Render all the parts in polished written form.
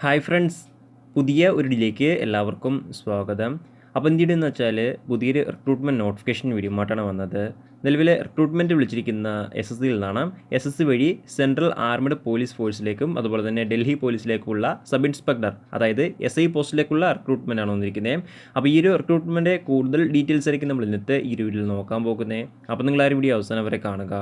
Hi friends, പുതിയ ഒരു ഇതിലേക്ക് എല്ലാവർക്കും സ്വാഗതം. അപ്പോൾ എന്ത് ചെയ്യണമെന്ന് വെച്ചാൽ പുതിയൊരു റിക്രൂട്ട്മെൻറ്റ് നോട്ടിഫിക്കേഷൻ വീഡിയോമായിട്ടാണ് വന്നത്. നിലവിലെ റിക്രൂട്ട്മെൻറ്റ് വിളിച്ചിരിക്കുന്ന SSCയിൽ നിന്നാണ്. SSC വഴി സെൻട്രൽ ആർമഡ് പോലീസ് ഫോഴ്സിലേക്കും അതുപോലെ തന്നെ ഡൽഹി പോലീസിലേക്കുള്ള സബ് ഇൻസ്പെക്ടർ, അതായത് SI പോസ്റ്റിലേക്കുള്ള റിക്രൂട്ട്മെൻ്റ് ആണ് വന്നിരിക്കുന്നത്. അപ്പോൾ ഈ ഒരു റിക്രൂട്ട്മെൻറ്റ് കൂടുതൽ ഡീറ്റെയിൽസ് ആയിരിക്കും നമ്മൾ ഇന്നത്തെ ഈ ഒരു വീഡിയോയിൽ നോക്കാൻ പോകുന്നത്. അപ്പോൾ നിങ്ങൾ ആ ഒരു വീഡിയോ അവസാനം വരെ കാണുക.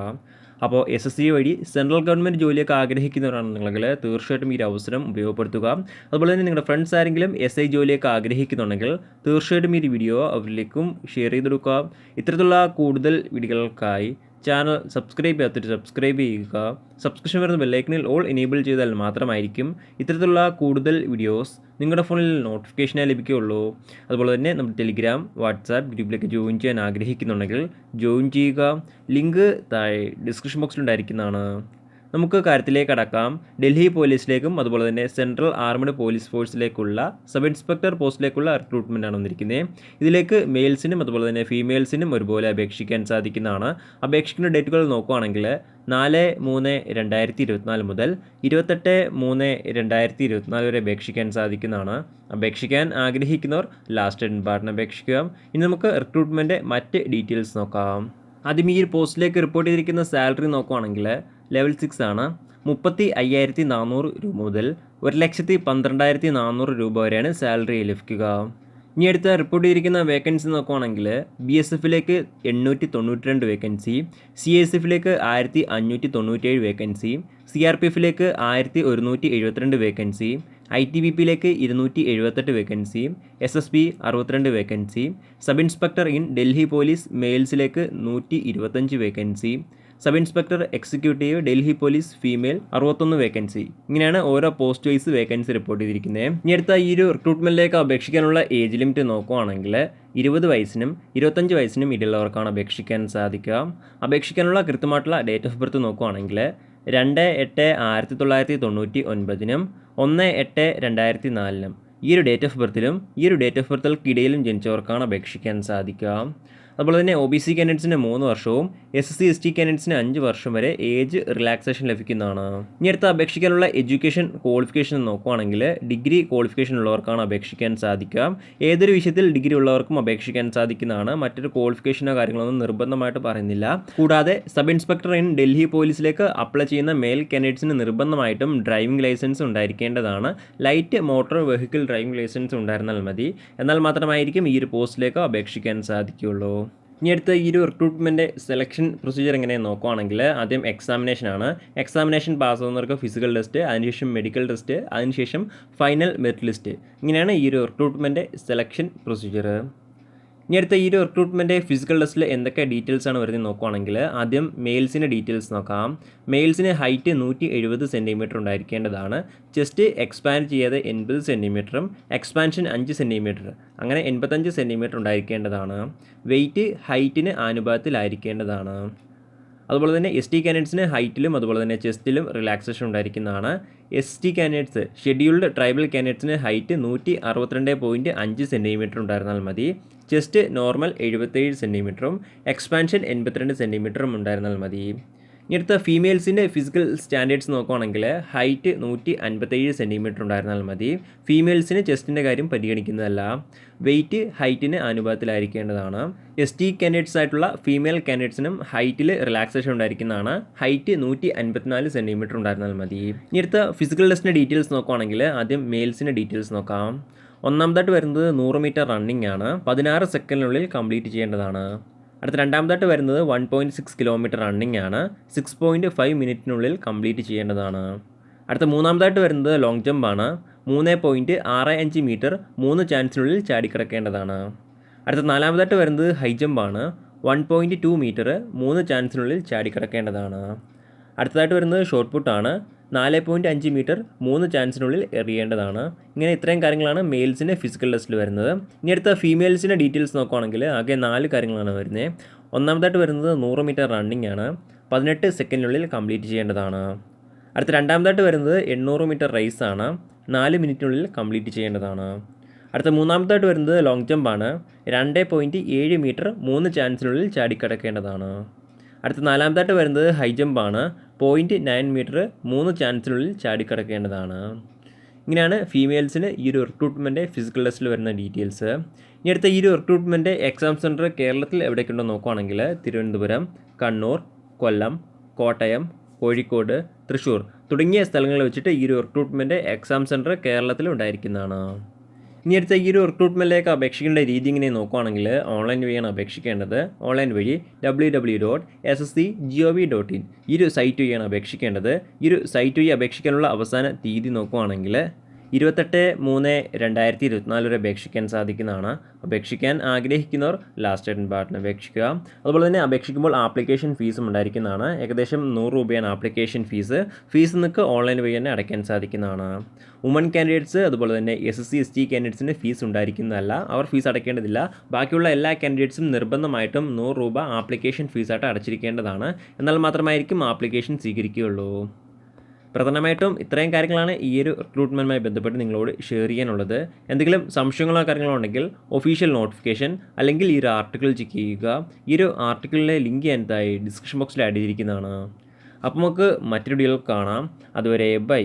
അപ്പോൾ SSC വഴി സെൻട്രൽ ഗവൺമെൻറ് ജോലിയൊക്കെ ആഗ്രഹിക്കുന്നവരാണെന്നുണ്ടെങ്കിൽ തീർച്ചയായിട്ടും ഈ ഒരു അവസരം ഉപയോഗപ്പെടുത്തുക. അതുപോലെ തന്നെ നിങ്ങളുടെ ഫ്രണ്ട്സ് ആരെങ്കിലും SI ജോലിയൊക്കെ ആഗ്രഹിക്കുന്നുണ്ടെങ്കിൽ തീർച്ചയായിട്ടും ഈ ഒരു വീഡിയോ അവരിലേക്കും ഷെയർ ചെയ്തെടുക്കുക. ഇത്തരത്തിലുള്ള കൂടുതൽ വീഡിയോകൾക്കായി ചാനൽ സബ്സ്ക്രൈബ് ചെയ്യാത്തിട്ട് സബ്സ്ക്രൈബ് ചെയ്യുക. സബ്സ്ക്രിപ്ഷൻ വരുന്ന ബെല്ലൈക്കനിൽ ഓൾ എനേബിൾ ചെയ്താൽ മാത്രമായിരിക്കും ഇത്തരത്തിലുള്ള കൂടുതൽ വീഡിയോസ് നിങ്ങളുടെ ഫോണിൽ നോട്ടിഫിക്കേഷനായി ലഭിക്കുകയുള്ളൂ. അതുപോലെ തന്നെ നമ്മുടെ ടെലിഗ്രാം, വാട്സാപ്പ് ഗ്രൂപ്പിലേക്ക് ജോയിൻ ചെയ്യാൻ ആഗ്രഹിക്കുന്നുണ്ടെങ്കിൽ ജോയിൻ ചെയ്യുക. ലിങ്ക് താഴെ ഡിസ്ക്രിപ്ഷൻ ബോക്സിലുണ്ടായിരിക്കുന്നതാണ്. നമുക്ക് കാര്യത്തിലേക്ക് കടക്കാം. ഡൽഹി പോലീസിലേക്കും അതുപോലെ തന്നെ സെൻട്രൽ ആർമഡ് പോലീസ് ഫോഴ്സിലേക്കുള്ള സബ് ഇൻസ്പെക്ടർ പോസ്റ്റിലേക്കുള്ള റിക്രൂട്ട്മെൻ്റ് ആണ് വന്നിരിക്കുന്നത്. ഇതിലേക്ക് മെയിൽസിനും അതുപോലെ തന്നെ ഫീമെയിൽസിനും ഒരുപോലെ അപേക്ഷിക്കാൻ സാധിക്കുന്നതാണ്. അപേക്ഷിക്കുന്ന ഡേറ്റുകൾ നോക്കുകയാണെങ്കിൽ 4/3/2024 മുതൽ 28/3/2024 വരെ അപേക്ഷിക്കാൻ സാധിക്കുന്നതാണ്. അപേക്ഷിക്കാൻ ആഗ്രഹിക്കുന്നവർ ലാസ്റ്റ് പാർട്ടിന് അപേക്ഷിക്കുക. ഇനി നമുക്ക് റിക്രൂട്ട്മെൻറ്റ് മറ്റ് ഡീറ്റെയിൽസ് നോക്കാം. ആദ്യം ഈ ഒരു പോസ്റ്റിലേക്ക് റിപ്പോർട്ട് ചെയ്തിരിക്കുന്ന സാലറി നോക്കുകയാണെങ്കിൽ ലെവൽ 6 ആണ്. 35,400 രൂപ മുതൽ 1,12,400 രൂപ വരെയാണ് സാലറി ലഭിക്കുക. ഇനി അടുത്ത റിപ്പോർട്ട് ചെയ്തിരിക്കുന്ന വേക്കൻസി നോക്കുകയാണെങ്കിൽ BSFലേക്ക് 892 വേക്കൻസി, CSFലേക്ക് 1,597 വേക്കൻസി, CRPFലേക്ക് 1,172 വേക്കൻസി, ITBPയിലേക്ക് 278 vacancy, SSB 62 vacancy, sub inspector in Delhi police മെയിൽസിലേക്ക് 125 vacancy, sub inspector executive Delhi police female 61 vacancy. ഇങ്ങനെയാണ് ഓരോ പോസ്റ്റ് വൈസ് വേക്കൻസി റിപ്പോർട്ട് ചെയ്തിരിക്കുന്നത്. ഇനി അടുത്ത ഈ ഒരു റിക്രൂട്ട്മെൻറ്റിലേക്ക് അപേക്ഷിക്കാനുള്ള ഏജ് ലിമിറ്റ് നോക്കുകയാണെങ്കിൽ 20 വയസ്സിനും 25 വയസ്സിനും ഇടയിലുള്ളവർക്കാണ് അപേക്ഷിക്കാൻ സാധിക്കുക. അപേക്ഷിക്കാനുള്ള കൃത്യമായിട്ടുള്ള ഡേറ്റ് ഓഫ് ബർത്ത് നോക്കുകയാണെങ്കിൽ 2/8/1999 1/8/2004 ഈ ഒരു ഡേറ്റ് ഓഫ് ബർത്തിലും ഈ ഒരു ഡേറ്റ് ഓഫ് ബർത്തുകൾക്കിടയിലും ജനിച്ചവർക്കാണ് അപേക്ഷിക്കാൻ സാധിക്കുക. അതുപോലെ തന്നെ OBC കാൻഡിഡേറ്റ്സിന് 3 വർഷവും SC/ST കാൻഡിഡേറ്റ്സിന് 5 വർഷം വരെ ഏജ് റിലാക്സേഷൻ ലഭിക്കുന്നതാണ്. ഇനി അടുത്ത അപേക്ഷിക്കാനുള്ള എഡ്യൂക്കേഷൻ ക്വാളിഫിക്കേഷൻ നോക്കുകയാണെങ്കിൽ ഡിഗ്രി ക്വാളിഫിക്കേഷൻ ഉള്ളവർക്കാണ് അപേക്ഷിക്കാൻ സാധിക്കുക. ഏതൊരു വിഷയത്തിൽ ഡിഗ്രി ഉള്ളവർക്കും അപേക്ഷിക്കാൻ സാധിക്കുന്നതാണ്. മറ്റൊരു ക്വാളിഫിക്കേഷനോ കാര്യങ്ങളൊന്നും നിർബന്ധമായിട്ട് പറയുന്നില്ല. കൂടാതെ സബ് ഇൻസ്പെക്ടർ ഇൻ ഡൽഹി പോലീസിലേക്ക് അപ്ലൈ ചെയ്യുന്ന മെയിൽ കാൻഡിഡേറ്റ്സിന് നിർബന്ധമായിട്ടും ഡ്രൈവിംഗ് ലൈസൻസ് ഉണ്ടായിരിക്കേണ്ടതാണ്. Light motor vehicle driving licence ഉണ്ടായിരുന്നാൽ മതി. എന്നാൽ മാത്രമായിരിക്കും ഈ ഒരു പോസ്റ്റിലേക്ക് അപേക്ഷിക്കാൻ സാധിക്കുകയുള്ളൂ. ഇനി അടുത്ത ഈ ഒരു റിക്രൂട്ട്മെൻറ്റ് സെലക്ഷൻ പ്രൊസീജിയർ എങ്ങനെയെന്ന് നോക്കുകയാണെങ്കിൽ ആദ്യം എക്സാമിനേഷനാണ്. എക്സാമിനേഷൻ പാസ്സാകുന്നവർക്ക് ഫിസിക്കൽ ടെസ്റ്റ്, അതിനുശേഷം മെഡിക്കൽ ടെസ്റ്റ്, അതിനുശേഷം ഫൈനൽ മെറിറ്റ് ലിസ്റ്റ്. ഇങ്ങനെയാണ് ഈ ഒരു റിക്രൂട്ട്മെൻറ്റ് സെലക്ഷൻ പ്രൊസീജിയർ. ഇനി അടുത്ത ഈ ഒരു റിക്രൂട്ട്മെൻറ്റ് ഫിസിക്കൽ ടെസ്റ്റിൽ എന്തൊക്കെ ഡീറ്റെയിൽസ് ആണ് വരുന്നത് നോക്കുകയാണെങ്കിൽ ആദ്യം മെയിൽസിൻ്റെ ഡീറ്റെയിൽസ് നോക്കാം. മെയിൽസിന് ഹൈറ്റ് 170 സെൻറ്റിമീറ്റർ ഉണ്ടായിരിക്കേണ്ടതാണ്. ചെസ്റ്റ് എക്സ്പാൻഡ് ചെയ്യാതെ 80 സെൻറ്റിമീറ്ററും എക്സ്പാൻഷൻ 5 സെൻറ്റിമീറ്റർ, അങ്ങനെ 85 സെൻറ്റിമീറ്റർ ഉണ്ടായിരിക്കേണ്ടതാണ്. വെയ്റ്റ് ഹൈറ്റിന് ആനുപാതത്തിലായിരിക്കേണ്ടതാണ്. അതുപോലെ തന്നെ ST കാൻഡിഡേറ്റ്സിന് ഹൈറ്റിലും അതുപോലെ തന്നെ ചെസ്റ്റിലും റിലാക്സേഷൻ ഉണ്ടായിരിക്കുന്നതാണ്. ST കാൻഡിഡേറ്റ്സ് ഷെഡ്യൂൾഡ് ട്രൈബൽ കാൻഡിഡേറ്റ്സിന് ഹൈറ്റ് 162.5 സെൻറ്റിമീറ്റർ ഉണ്ടായിരുന്നാൽ മതി. ചെസ്റ്റ് നോർമൽ 77 സെൻറ്റിമീറ്ററും എക്സ്പാൻഷൻ 82 സെൻറ്റിമീറ്ററും ഉണ്ടായിരുന്നാൽ മതി. ഇനി അടുത്ത ഫീമെയിൽസിൻ്റെ ഫിസിക്കൽ സ്റ്റാൻഡേർഡ്സ് നോക്കുകയാണെങ്കിൽ ഹൈറ്റ് 157 സെൻറ്റിമീറ്റർ ഉണ്ടായിരുന്നാൽ മതി. ഫീമെയിൽസിന് ചെസ്റ്റിൻ്റെ കാര്യം പരിഗണിക്കുന്നതല്ല. വെയ്റ്റ് ഹൈറ്റിന് അനുപാതത്തിലായിരിക്കേണ്ടതാണ്. ST കാൻഡിഡേറ്റ്സ് ആയിട്ടുള്ള ഫീമെയിൽ കാൻഡിഡേറ്റ്സിനും ഹൈറ്റിൽ റിലാക്സേഷൻ ഉണ്ടായിരിക്കുന്നതാണ്. ഹൈറ്റ് 154 സെൻറ്റിമീറ്റർ ഉണ്ടായിരുന്നാൽ മതി. ഇനി അടുത്ത ഫിസിക്കൽ ടെസ്റ്റിൻ്റെ ഡീറ്റെയിൽസ് നോക്കുകയാണെങ്കിൽ ആദ്യം മെയിൽസിൻ്റെ ഡീറ്റെയിൽസ് നോക്കാം. ഒന്നാമതായിട്ട് വരുന്നത് 100 മീറ്റർ റണ്ണിംഗ് ആണ്. 16 സെക്കൻഡിനുള്ളിൽ കംപ്ലീറ്റ് ചെയ്യേണ്ടതാണ്. അടുത്ത രണ്ടാമതായിട്ട് വരുന്നത് 1.6 കിലോമീറ്റർ റണ്ണിംഗ് ആണ്. 6.5 മിനിറ്റിനുള്ളിൽ കംപ്ലീറ്റ് ചെയ്യേണ്ടതാണ്. അടുത്ത മൂന്നാമതായിട്ട് വരുന്നത് ലോങ് ജമ്പ് ആണ്. 3.65 മീറ്റർ 3 ചാൻസിനുള്ളിൽ ചാടിക്കിടക്കേണ്ടതാണ്. അടുത്ത നാലാമതായിട്ട് വരുന്നത് ഹൈ ജമ്പ് ആണ്. 1.2 മീറ്റർ 3 ചാൻസിനുള്ളിൽ ചാടിക്കിടക്കേണ്ടതാണ്. അടുത്തതായിട്ട് വരുന്നത് ഷോർട്ട് പുട്ടാണ്. 4.5 മീറ്റർ 3 ചാൻസിനുള്ളിൽ എറിയേണ്ടതാണ്. ഇങ്ങനെ ഇത്രയും കാര്യങ്ങളാണ് മെയിൽസിൻ്റെ ഫിസിക്കൽ ടെസ്റ്റിൽ വരുന്നത്. ഇനി അടുത്ത ഫീമെയിൽസിൻ്റെ ഡീറ്റെയിൽസ് നോക്കുകയാണെങ്കിൽ ആകെ 4 കാര്യങ്ങളാണ് വരുന്നത്. ഒന്നാമതായിട്ട് വരുന്നത് 100 മീറ്റർ റണ്ണിംഗ് ആണ്. 18 സെക്കൻഡിനുള്ളിൽ കംപ്ലീറ്റ് ചെയ്യേണ്ടതാണ്. അടുത്ത രണ്ടാമതായിട്ട് വരുന്നത് 800 മീറ്റർ റേസ് ആണ്. 4 മിനിറ്റിനുള്ളിൽ കംപ്ലീറ്റ് ചെയ്യേണ്ടതാണ്. അടുത്ത മൂന്നാമതായിട്ട് വരുന്നത് ലോങ് ജമ്പ് ആണ്. 2.7 മീറ്റർ 3 ചാൻസിനുള്ളിൽ ചാടിക്കിടക്കേണ്ടതാണ്. അടുത്ത നാലാമതായിട്ട് വരുന്നത് ഹൈ ജമ്പ് ആണ്. 0.9 മീറ്റർ 3 ചാൻസിനുള്ളിൽ ചാടിക്കിടക്കേണ്ടതാണ്. ഇങ്ങനെയാണ് ഫീമെയിൽസിന് ഈ ഒരു റിക്രൂട്ട്മെൻറ്റ് ഫിസിക്കൽ ടെസ്റ്റിൽ വരുന്ന ഡീറ്റെയിൽസ്. ഇനി അടുത്ത ഈ ഒരു റിക്രൂട്ട്മെൻറ്റ് എക്സാം സെൻറ്റർ കേരളത്തിൽ എവിടേക്കുണ്ടോ നോക്കുകയാണെങ്കിൽ തിരുവനന്തപുരം, കണ്ണൂർ, കൊല്ലം, കോട്ടയം, കോഴിക്കോട്, തൃശ്ശൂർ തുടങ്ങിയ സ്ഥലങ്ങളിൽ വെച്ചിട്ട് ഈ ഒരു റിക്രൂട്ട്മെൻറ്റ് എക്സാം സെൻറ്റർ കേരളത്തിൽ ഉണ്ടായിരിക്കുന്നതാണ്. ഇനി അടുത്ത ഈ ഒരു റിക്രൂട്ട്മെൻറ്റിലേക്ക് അപേക്ഷിക്കേണ്ട രീതി ഇങ്ങനെ നോക്കുകയാണെങ്കിൽ ഓൺലൈൻ വഴിയാണ് അപേക്ഷിക്കേണ്ടത്. ഓൺലൈൻ വഴി www.ssc.gov.in ഈ ഒരു സൈറ്റ് വഴിയാണ് അപേക്ഷിക്കേണ്ടത്. ഈ ഒരു സൈറ്റ് വഴി അപേക്ഷിക്കാനുള്ള അവസാന തീയതി നോക്കുകയാണെങ്കിൽ 28/3/2024 വരെ അപേക്ഷിക്കാൻ സാധിക്കുന്നതാണ്. അപേക്ഷിക്കാൻ ആഗ്രഹിക്കുന്നവർ ലാസ്റ്റ് ഡേറ്റ് പാർട്ടിന് അപേക്ഷിക്കുക. അതുപോലെ തന്നെ അപേക്ഷിക്കുമ്പോൾ ആപ്ലിക്കേഷൻ ഫീസും ഉണ്ടായിരിക്കുന്നതാണ്. ഏകദേശം 100 രൂപയാണ് ആപ്ലിക്കേഷൻ ഫീസ്. നിങ്ങൾക്ക് ഓൺലൈൻ വഴി തന്നെ അടയ്ക്കാൻ സാധിക്കുന്നതാണ്. വുമൺ കാൻഡിഡേറ്റ്സ് അതുപോലെ തന്നെ SSC ST കാൻഡിഡേറ്റ്സിന് ഫീസ് ഉണ്ടായിരിക്കുന്നതല്ല, അവർ ഫീസ് അടയ്ക്കേണ്ടതില്ല. ബാക്കിയുള്ള എല്ലാ കാൻഡിഡേറ്റ്സും നിർബന്ധമായിട്ടും 100 രൂപ ആപ്ലിക്കേഷൻ ഫീസായിട്ട് അടച്ചിരിക്കേണ്ടതാണ്. എന്നാൽ മാത്രമായിരിക്കും ആപ്ലിക്കേഷൻ സ്വീകരിക്കുകയുള്ളൂ. പ്രധാനമായിട്ടും ഇത്രയും കാര്യങ്ങളാണ് ഈ ഒരു റിക്രൂട്ട്മെൻറ്റുമായി ബന്ധപ്പെട്ട് നിങ്ങളോട് ഷെയർ ചെയ്യാനുള്ളത്. എന്തെങ്കിലും സംശയങ്ങളോ കാര്യങ്ങളോ ഉണ്ടെങ്കിൽ ഒഫീഷ്യൽ നോട്ടിഫിക്കേഷൻ അല്ലെങ്കിൽ ഈ ഒരു ആർട്ടിക്കിൾ ചെക്ക് ചെയ്യുക. ഈ ഒരു ആർട്ടിക്കിളിലെ ലിങ്ക് ഞാൻ ഡിസ്ക്രിപ്ഷൻ ബോക്സിൽ ആഡ് ചെയ്തിരിക്കുന്നതാണ്. അപ്പോൾ നമുക്ക് മറ്റൊരു വീഡിയോയിൽ കാണാം. അതുവരെ ബൈ.